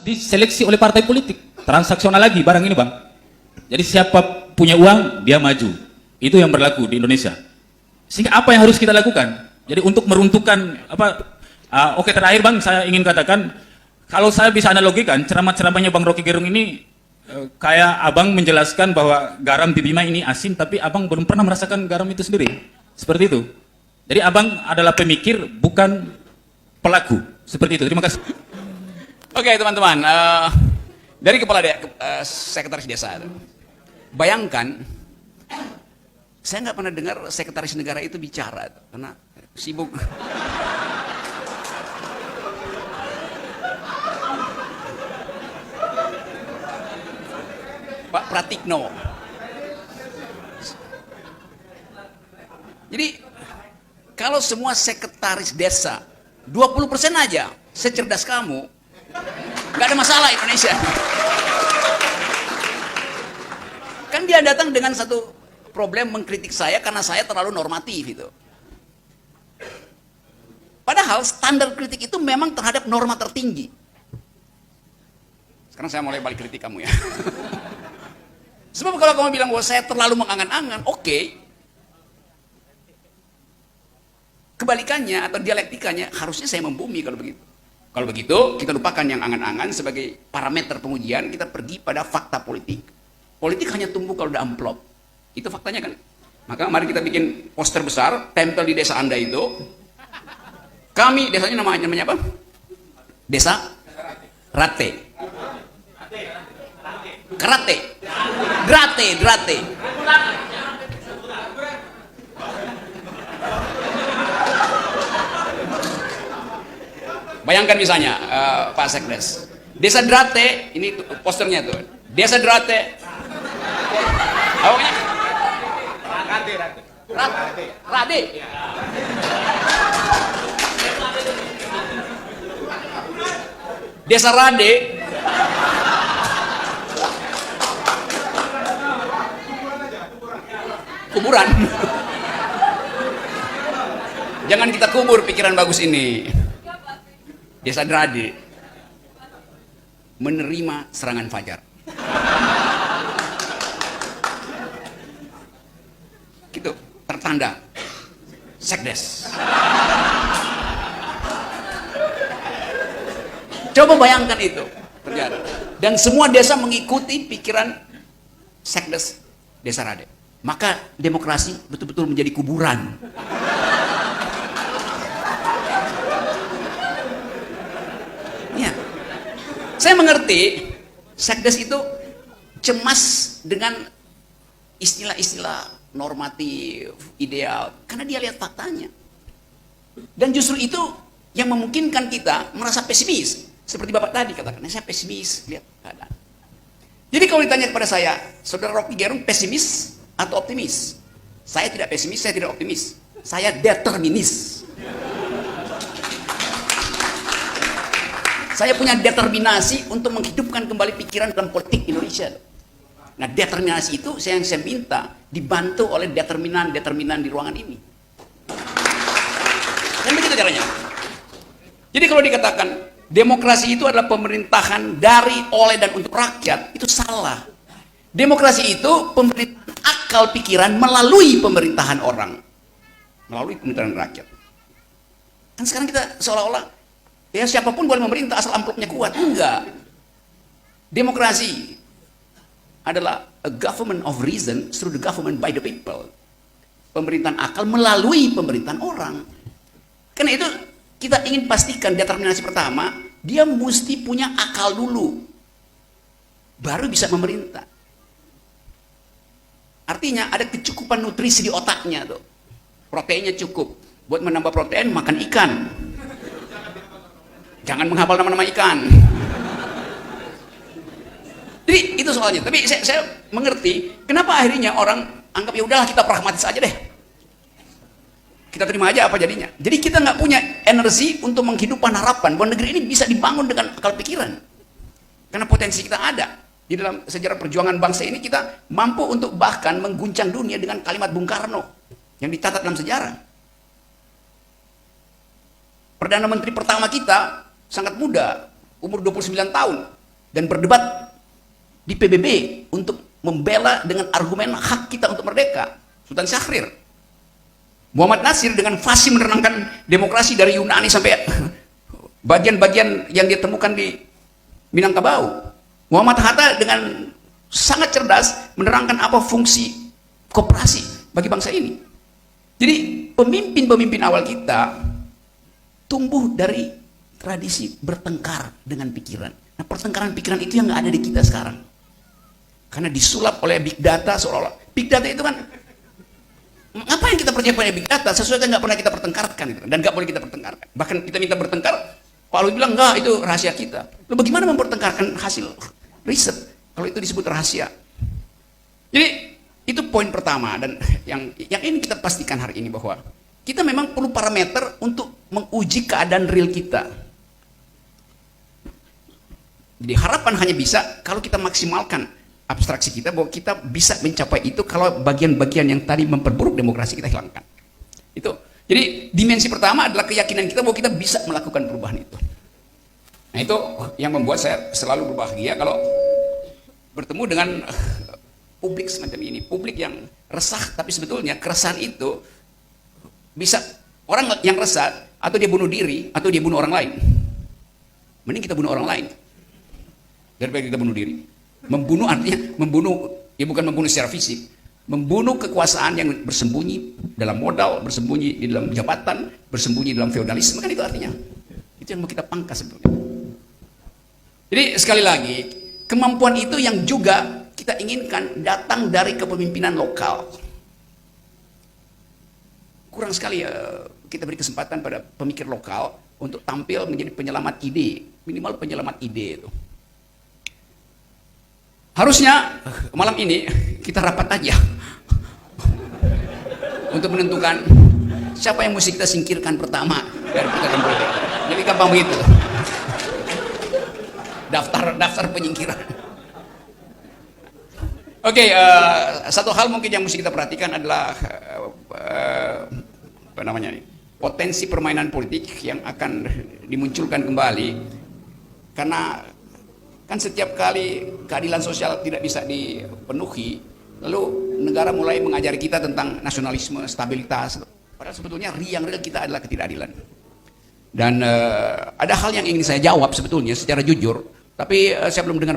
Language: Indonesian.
diseleksi oleh partai politik. Transaksional lagi barang ini, Bang. Jadi siapa punya uang, dia maju. Itu yang berlaku di Indonesia. Sehingga apa yang harus kita lakukan? Jadi untuk meruntuhkan oke, terakhir Bang, saya ingin katakan, kalau saya bisa analogikan ceramah-ceramahnya Bang Rocky Gerung ini kayak Abang menjelaskan bahwa garam di Bima ini asin, tapi Abang belum pernah merasakan garam itu sendiri. Seperti itu. Jadi Abang adalah pemikir, bukan pelaku. Seperti itu. Terima kasih. Oke, teman-teman, dari kepala sekretaris desa, bayangkan, saya nggak pernah dengar sekretaris negara itu bicara, karena sibuk. Pak Pratikno. Jadi kalau semua sekretaris desa 20% aja secerdas kamu, nggak ada masalah Indonesia. Kan dia datang dengan satu problem mengkritik saya karena saya terlalu normatif itu. Padahal standar kritik itu memang terhadap norma tertinggi. Sekarang saya mulai balik kritik kamu ya. Sebab kalau kamu bilang bahwa saya terlalu mengangan-angan, oke. Kebalikannya atau dialektikanya harusnya saya membumi kalau begitu. Kalau begitu kita lupakan yang angan-angan sebagai parameter pengujian, kita pergi pada fakta politik. Politik hanya tumbuh kalau ada amplop. Itu faktanya kan. Maka mari kita bikin poster besar, tempel di desa Anda itu. Kami, desanya namanya apa? Desa Rate. Kerate. Drate. Bayangkan misalnya Pak Sekdes, Desa Drate, ini posternya tuh, Desa Drate, awalnya Rade, Desa Rade, kuburan. Jangan kita kubur pikiran bagus ini. Desa Drade menerima serangan fajar. Gitu, tertanda Sekdes. Coba bayangkan itu terjadi. Dan semua desa mengikuti pikiran Sekdes Desa Rade. Maka demokrasi betul-betul menjadi kuburan. Ya. Saya mengerti Sekdes itu cemas dengan istilah-istilah normatif, ideal, karena dia lihat faktanya. Dan justru itu yang memungkinkan kita merasa pesimis. Seperti Bapak tadi katakan, saya pesimis lihat keadaan. Jadi kalau ditanya kepada saya, Saudara Rocky Gerung pesimis atau optimis? Saya tidak pesimis, saya tidak optimis. Saya determinis. Saya punya determinasi untuk menghidupkan kembali pikiran dalam politik Indonesia. Nah, determinasi itu yang saya minta dibantu oleh determinan-determinan di ruangan ini. Dan begitu caranya. Jadi kalau dikatakan demokrasi itu adalah pemerintahan dari, oleh, dan untuk rakyat, itu salah. Demokrasi itu pemerintahan akal pikiran melalui pemerintahan orang. Melalui pemerintahan rakyat. Kan sekarang kita seolah-olah ya siapapun boleh memerintah asal amplopnya kuat. Enggak. Demokrasi adalah a government of reason through the government by the people. Pemerintahan akal melalui pemerintahan orang. Karena itu kita ingin pastikan determinasi pertama, dia mesti punya akal dulu. Baru bisa memerintah. Artinya ada kecukupan nutrisi di otaknya tuh. Proteinnya cukup. Buat menambah protein makan ikan. Jangan menghafal nama-nama ikan. Jadi itu soalnya. Tapi saya mengerti kenapa akhirnya orang anggap ya udahlah kita pragmatis aja deh. Kita terima aja apa jadinya. Jadi kita nggak punya energi untuk menghidupkan harapan bahwa negeri ini bisa dibangun dengan akal pikiran. Karena potensi kita ada. Di dalam sejarah perjuangan bangsa ini kita mampu untuk bahkan mengguncang dunia dengan kalimat Bung Karno yang dicatat dalam sejarah. Perdana Menteri pertama kita sangat muda, umur 29 tahun dan berdebat di PBB untuk membela dengan argumen hak kita untuk merdeka. Sultan Syahrir. Muhammad Nasir dengan fasih menerangkan demokrasi dari Yunani sampai bagian-bagian yang dia temukan di Minangkabau. Muhammad Hatta dengan sangat cerdas menerangkan apa fungsi koperasi bagi bangsa ini. Jadi pemimpin-pemimpin awal kita tumbuh dari tradisi bertengkar dengan pikiran. Nah, pertengkaran pikiran itu yang nggak ada di kita sekarang. Karena disulap oleh big data, seolah-olah big data itu kan, ngapain kita percaya pada big data? Sesuatu yang nggak pernah kita pertengkarkan gitu, dan nggak boleh kita pertengkarkan. Bahkan kita minta bertengkar, Pak Luhut bilang enggak, itu rahasia kita. Lalu bagaimana mempertengkarkan hasil riset kalau itu disebut rahasia? Jadi itu poin pertama, dan yang ini kita pastikan hari ini bahwa kita memang perlu parameter untuk menguji keadaan real kita. Jadi harapan hanya bisa kalau kita maksimalkan abstraksi kita bahwa kita bisa mencapai itu kalau bagian-bagian yang tadi memperburuk demokrasi kita hilangkan. Itu. Jadi dimensi pertama adalah keyakinan kita bahwa kita bisa melakukan perubahan itu. Nah, itu yang membuat saya selalu berbahagia kalau bertemu dengan publik semacam ini, publik yang resah, tapi sebetulnya keresahan itu bisa orang yang resah atau dia bunuh diri atau dia bunuh orang lain. Mending kita bunuh orang lain daripada kita bunuh diri. Membunuh artinya membunuh, ya bukan membunuh secara fisik, membunuh kekuasaan yang bersembunyi dalam modal, bersembunyi di dalam jabatan, bersembunyi dalam feodalisme, kan itu artinya. Itu yang mau kita pangkas sebetulnya. Jadi sekali lagi, kemampuan itu yang juga kita inginkan datang dari kepemimpinan lokal. Kurang sekali kita beri kesempatan pada pemikir lokal untuk tampil menjadi penyelamat ide, minimal penyelamat ide itu. Harusnya malam ini kita rapat aja untuk menentukan siapa yang mesti kita singkirkan pertama dari kita politik. Jadi gampang begitu. Daftar penyingkiran. Oke, satu hal mungkin yang mesti kita perhatikan adalah apa namanya nih, potensi permainan politik yang akan dimunculkan kembali, karena kan setiap kali keadilan sosial tidak bisa dipenuhi, lalu negara mulai mengajari kita tentang nasionalisme, stabilitas. Padahal sebetulnya yang real kita adalah ketidakadilan. Dan ada hal yang ingin saya jawab sebetulnya secara jujur, tapi saya belum dengar